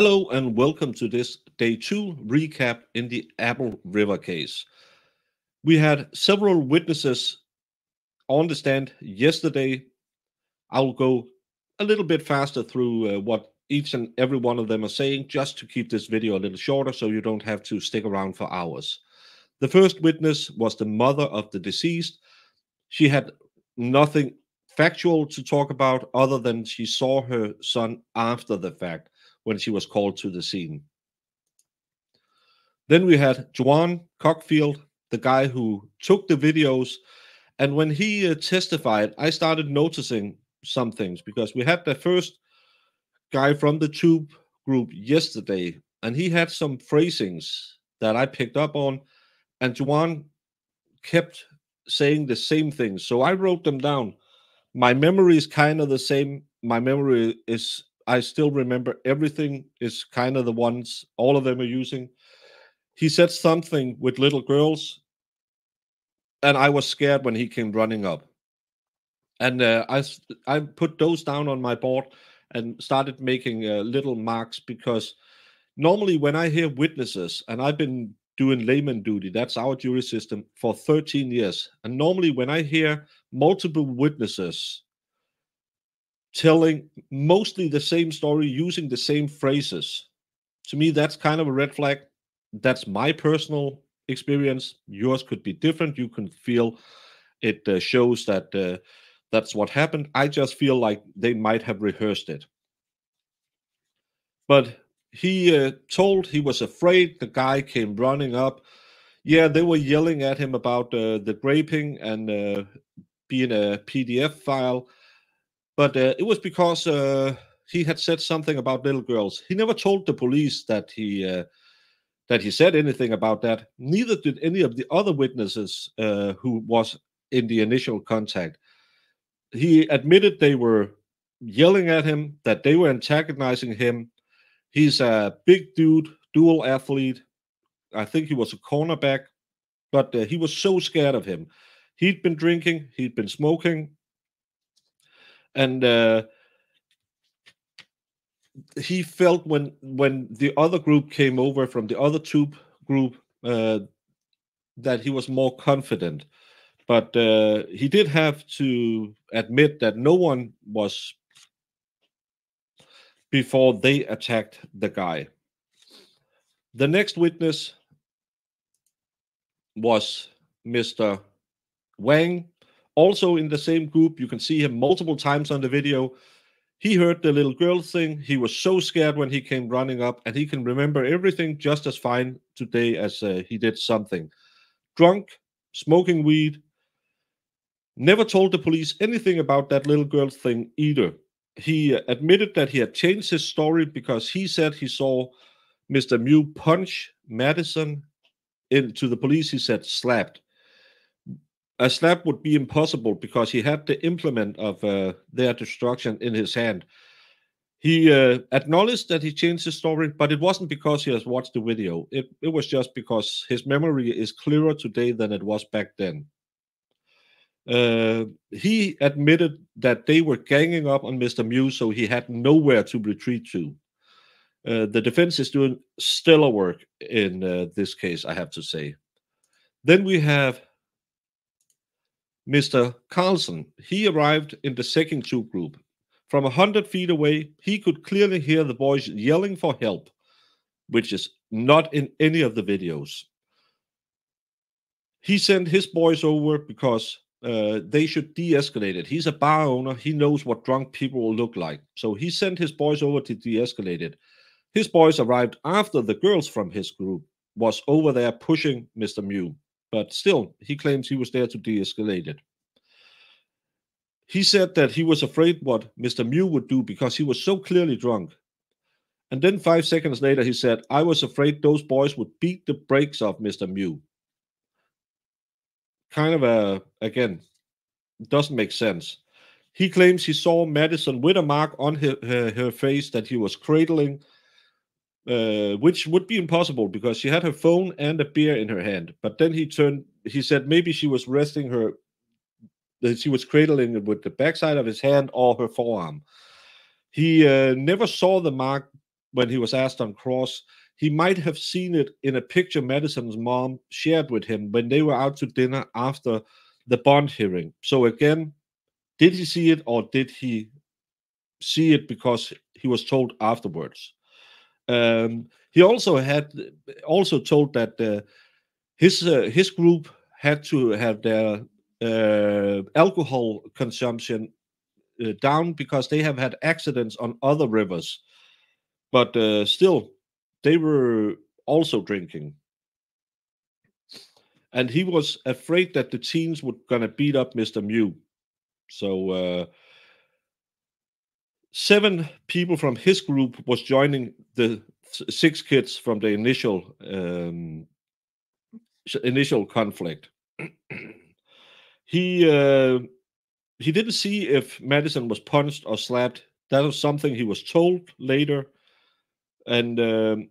Hello and welcome to this day two recap in the Apple River case. We had several witnesses on the stand yesterday. I'll go a little bit faster through what each and every one of them are saying, just to keep this video a little shorter so you don't have to stick around for hours. The first witness was the mother of the deceased. She had nothing factual to talk about other than she saw her son after the fact when she was called to the scene. Then we had Juan Cockfield, the guy who took the videos. And when he testified, I started noticing some things because we had the first guy from the Tube group yesterday, and he had some phrasings that I picked up on, and Juan kept saying the same things. So I wrote them down. My memory is kind of the same. My memory is, I still remember everything is kind of the ones all of them are using. He said something with little girls, and I was scared when he came running up. And I put those down on my board and started making little marks because normally when I hear witnesses, and I've been doing layman duty, that's our jury system for 13 years. And normally when I hear multiple witnesses telling mostly the same story using the same phrases, to me, that's kind of a red flag. That's my personal experience. Yours could be different. You can feel it shows that that's what happened. I just feel like they might have rehearsed it. But he told he was afraid. The guy came running up. Yeah, they were yelling at him about the raping and being a PDF file. But it was because he had said something about little girls. He never told the police that he said anything about that. Neither did any of the other witnesses who was in the initial contact. He admitted they were yelling at him, that they were antagonizing him. He's a big dude, dual athlete. I think he was a cornerback, but he was so scared of him. He'd been drinking, he'd been smoking, and he felt when the other group came over from the other Tube group that he was more confident. But he did have to admit that no one was before they attacked the guy. The next witness was Mr. Wang, also in the same group. You can see him multiple times on the video. He heard the little girl thing. He was so scared when he came running up, and he can remember everything just as fine today as he did something. Drunk, smoking weed, never told the police anything about that little girl thing either. He admitted that he had changed his story because he said he saw Mr. Mew punch Madison into the police. He said slapped. A slap would be impossible because he had the implement of their destruction in his hand. He acknowledged that he changed his story, but it wasn't because he has watched the video. It was just because his memory is clearer today than it was back then. He admitted that they were ganging up on Mr. Mew, so he had nowhere to retreat to. The defense is doing stellar work in this case, I have to say. Then we have Mr. Carlson. He arrived in the second Tube group. From 100 feet away, he could clearly hear the boys yelling for help, which is not in any of the videos. He sent his boys over because they should de-escalate it. He's a bar owner. He knows what drunk people will look like. So he sent his boys over to de-escalate it. His boys arrived after the girls from his group was over there pushing Mr. Mew. But still, he claims he was there to de-escalate it. He said that he was afraid what Mr. Mew would do because he was so clearly drunk. And then 5 seconds later, he said, I was afraid those boys would beat the brakes off Mr. Mew. Kind of again, doesn't make sense. He claims he saw Madison with a mark on her face that he was cradling, which would be impossible because she had her phone and a beer in her hand. But then he said maybe she was resting her, that she was cradling it with the backside of his hand or her forearm. He never saw the mark when he was asked on cross, he might have seen it in a picture Madison's mom shared with him when they were out to dinner after the bond hearing. So again, did he see it, or did he see it because he was told afterwards? He also told that his group had to have their alcohol consumption down because they have had accidents on other rivers, but still they were also drinking, and he was afraid that the teens were gonna beat up Mr. Mew. So 7 people from his group was joining the 6 kids from the initial conflict. he didn't see if Madison was punched or slapped. That was something he was told later, and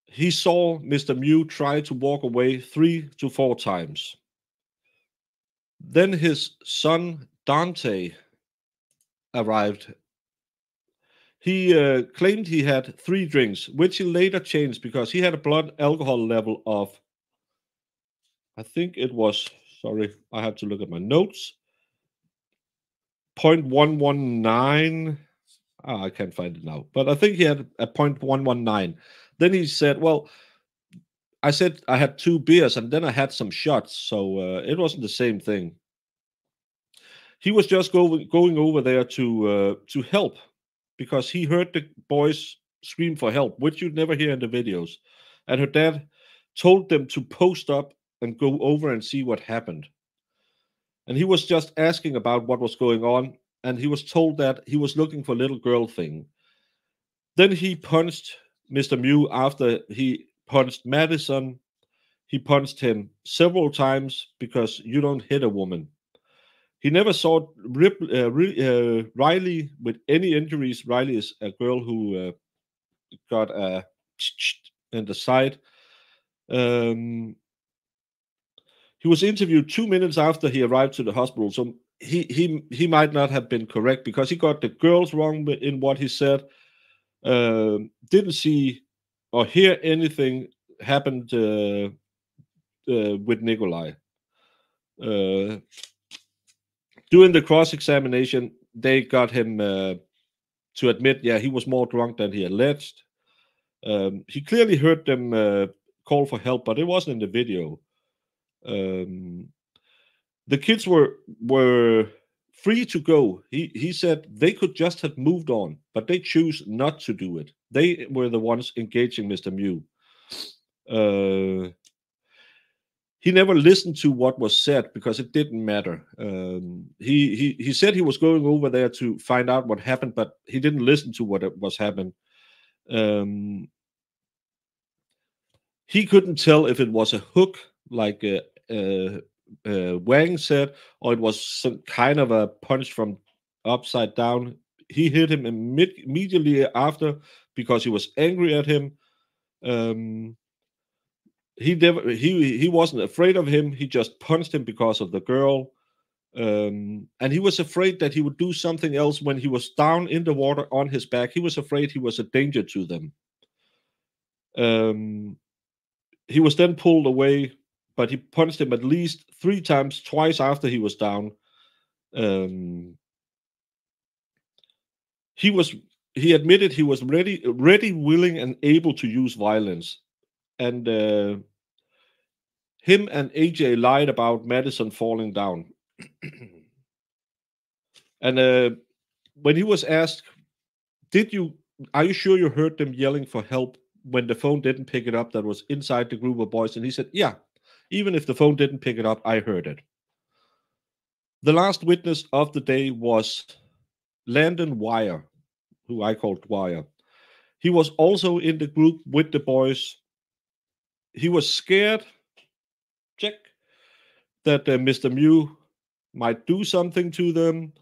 he saw Mr. Mew try to walk away 3 to 4 times. Then his son Dante arrived. He claimed he had 3 drinks, which he later changed because he had a blood alcohol level of, I think it was, sorry, I have to look at my notes, 0.119. I can't find it now, but I think he had a 0.119. Then he said, well, I said I had 2 beers and then I had some shots, so it wasn't the same thing. He was just going over there to help because he heard the boys scream for help, which you'd never hear in the videos. And her dad told them to post up and go over and see what happened. And he was just asking about what was going on, and he was told that he was looking for a little girl thing. Then he punched Mr. Mew after he punched Madison. He punched him several times because you don't hit a woman. He never saw Riley with any injuries. Riley is a girl who got a in the side. He was interviewed 2 minutes after he arrived to the hospital, so he might not have been correct because he got the girls wrong in what he said. Didn't see or hear anything happened with Nikolai. During the cross-examination, they got him to admit, yeah, he was more drunk than he alleged. He clearly heard them call for help, but it wasn't in the video. The kids were free to go. He said they could just have moved on, but they choose not to do it. They were the ones engaging Mr. Mew. He never listened to what was said because it didn't matter. He said he was going over there to find out what happened, but he didn't listen to what was happening. He couldn't tell if it was a hook, like Wang said, or it was some kind of a punch from upside down. He hit him immediately after because he was angry at him. He wasn't afraid of him. He just punched him because of the girl. And he was afraid that he would do something else when he was down in the water on his back. He was afraid he was a danger to them. He was then pulled away, but he punched him at least 3 times, twice after he was down. He admitted he was ready, willing, and able to use violence. And him and AJ lied about Madison falling down. And when he was asked, are you sure you heard them yelling for help when the phone didn't pick it up that was inside the group of boys? And he said, yeah, even if the phone didn't pick it up, I heard it. The last witness of the day was Landon Wire, who I called Wire. He was also in the group with the boys. He was scared, that Mr. Mew might do something to them.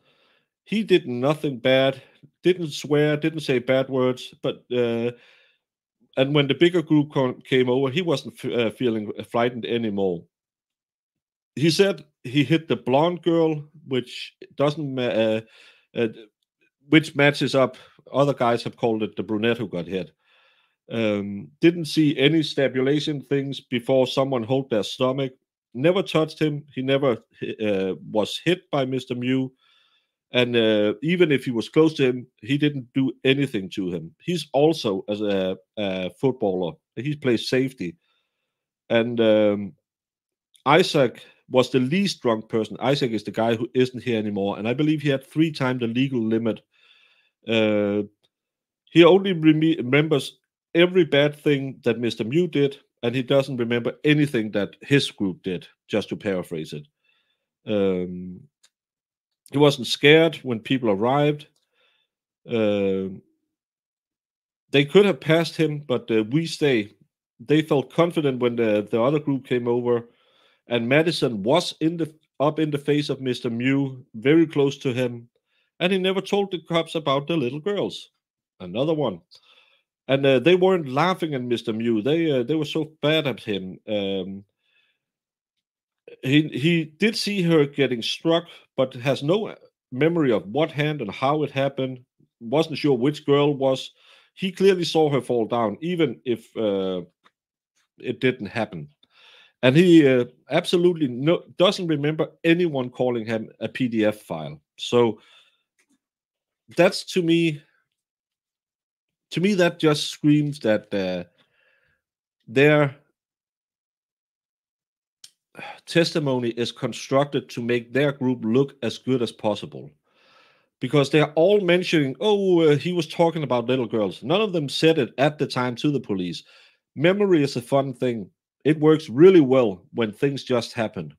He did nothing bad, didn't swear, didn't say bad words, but and when the bigger group came over, he wasn't feeling frightened anymore. He said he hit the blonde girl, which doesn't which matches up Other guys have called it the brunette who got hit. Didn't see any stabulation things before someone hold their stomach. Never touched him. He never was hit by Mr. Mew. And even if he was close to him, he didn't do anything to him. He's also as a footballer. He plays safety. And Isaac was the least drunk person. Isaac is the guy who isn't here anymore. And I believe he had 3 times the legal limit. He only remembers every bad thing that Mr. Mew did, and he doesn't remember anything that his group did, just to paraphrase it. He wasn't scared when people arrived. They could have passed him, but they felt confident when the other group came over, and Madison was up in the face of Mr. Mew, very close to him, and he never told the cops about the little girls. Another one. And they weren't laughing at Mr. Mew. They were so bad at him. He did see her getting struck, but has no memory of what hand and how it happened. Wasn't sure which girl was. He clearly saw her fall down, even if it didn't happen. And he absolutely doesn't remember anyone calling him a PDF file. So that's to me, that just screams that their testimony is constructed to make their group look as good as possible. Because they're all mentioning, he was talking about little girls. None of them said it at the time to the police. Memory is a fun thing. It works really well when things just happen.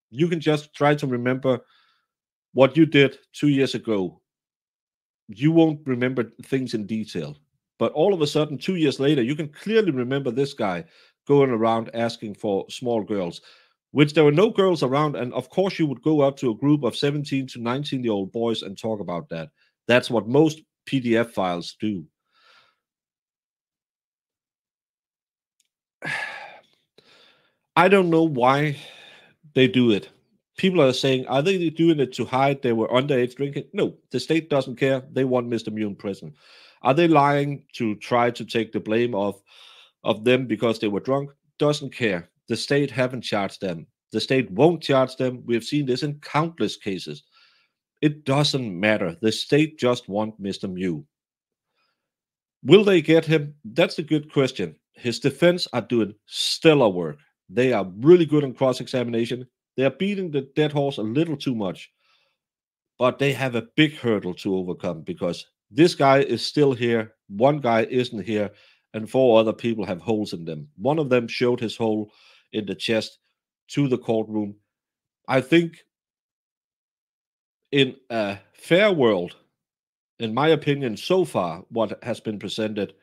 You can just try to remember what you did 2 years ago. You won't remember things in detail. But all of a sudden, 2 years later, you can clearly remember this guy going around asking for small girls, which there were no girls around. And of course, you would go up to a group of 17 to 19-year-old boys and talk about that. That's what most PDF files do. I don't know why they do it. People are saying, are they doing it to hide they were underage drinking? No, the state doesn't care. They want Mr. Mew in prison. Are they lying to try to take the blame of them because they were drunk? Doesn't care. The state haven't charged them. The state won't charge them. We have seen this in countless cases. It doesn't matter. The state just wants Mr. Mew. Will they get him? That's a good question. His defense are doing stellar work. They are really good on cross-examination. They are beating the dead horse a little too much. But they have a big hurdle to overcome because this guy is still here. One guy isn't here. And 4 other people have holes in them. One of them showed his hole in the chest to the courtroom. I think in a fair world, in my opinion, so far, what has been presented,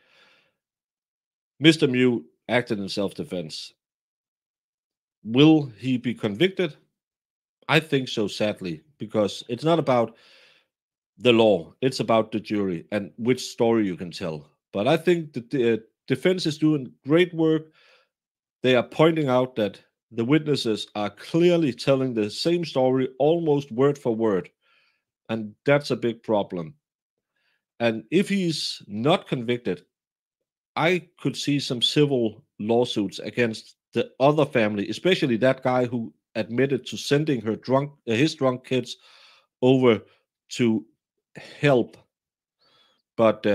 Mr. Mew acted in self-defense. Will he be convicted? I think so, sadly, because it's not about the law. It's about the jury and which story you can tell. But I think the defense is doing great work. They are pointing out that the witnesses are clearly telling the same story, almost word for word. And that's a big problem. And if he's not convicted, I could see some civil lawsuits against the other family, especially that guy who admitted to sending his drunk kids over to help. But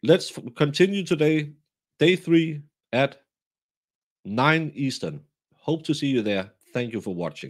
let's continue today, day 3 at 9 Eastern. Hope to see you there. Thank you for watching.